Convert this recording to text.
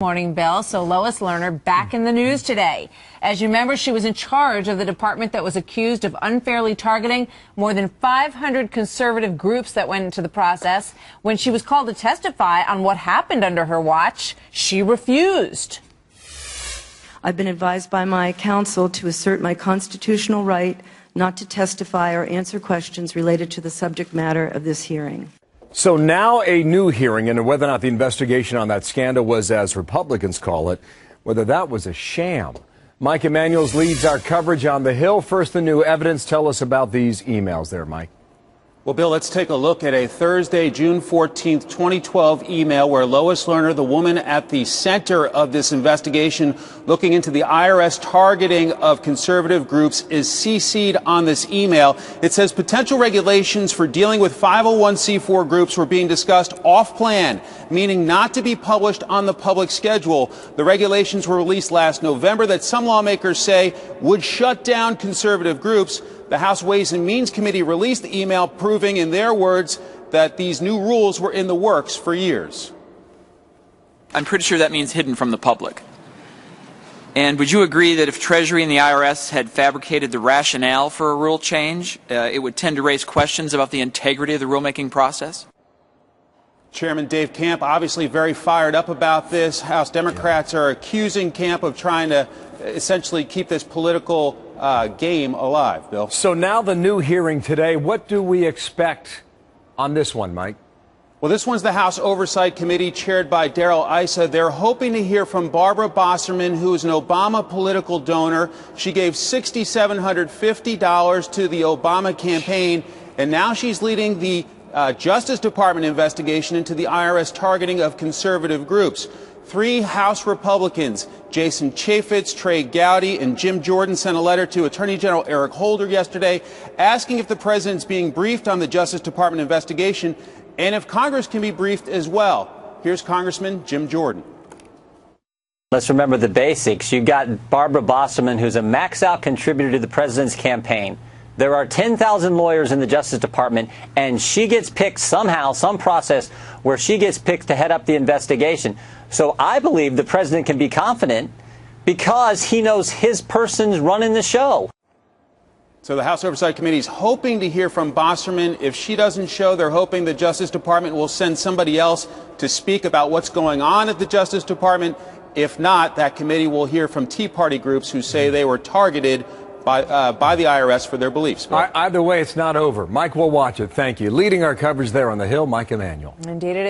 Morning, Bill. So Lois Lerner back in the news today. As you remember, she was in charge of the department that was accused of unfairly targeting more than 500 conservative groups that went into the process. When she was called to testify on what happened under her watch, she refused. I've been advised by my counsel to assert my constitutional right not to testify or answer questions related to the subject matter of this hearing. So now a new hearing into whether or not the investigation on that scandal was, as Republicans call it, whether that was a sham. Mike Emanuel leads our coverage on the Hill. First, the new evidence. Tell us about these emails there, Mike. Well, Bill, let's take a look at a Thursday, June 14th, 2012 email where Lois Lerner, the woman at the center of this investigation looking into the IRS targeting of conservative groups, is CC'd on this email. It says potential regulations for dealing with 501c4 groups were being discussed off-plan, meaning not to be published on the public schedule. The regulations were released last November that some lawmakers say would shut down conservative groups. The House Ways and Means Committee released the email proving, in their words, that these new rules were in the works for years. I'm pretty sure that means hidden from the public. And would you agree that if Treasury and the IRS had fabricated the rationale for a rule change, it would tend to raise questions about the integrity of the rulemaking process? Chairman Dave Camp obviously very fired up about this. House Democrats are accusing Camp of trying to essentially keep this political game alive, Bill. So now the new hearing today, what do we expect on this one, Mike? Well, this one's the House Oversight Committee chaired by Darrell Issa. They're hoping to hear from Barbara Bosserman, who is an Obama political donor. She gave $6,750 to the Obama campaign, and now she's leading the Justice Department investigation into the IRS targeting of conservative groups. 3 House Republicans, Jason Chaffetz, Trey Gowdy, and Jim Jordan, sent a letter to Attorney General Eric Holder yesterday asking if the president's being briefed on the Justice Department investigation and if Congress can be briefed as well. Here's Congressman Jim Jordan. Let's remember the basics. You've got Barbara Bosserman, who's a max-out contributor to the president's campaign. There are 10,000 lawyers in the Justice Department, and she gets picked somehow, some process where she gets picked to head up the investigation. So I believe the president can be confident because he knows his person's running the show. So the House Oversight Committee is hoping to hear from Bosserman. If she doesn't show, they're hoping the Justice Department will send somebody else to speak about what's going on at the Justice Department. If not, that committee will hear from Tea Party groups who say they were targeted by the IRS for their beliefs. Either way, it's not over. Mike will watch it. Thank you. Leading our coverage there on the Hill, Mike Emanuel. Indeed it is.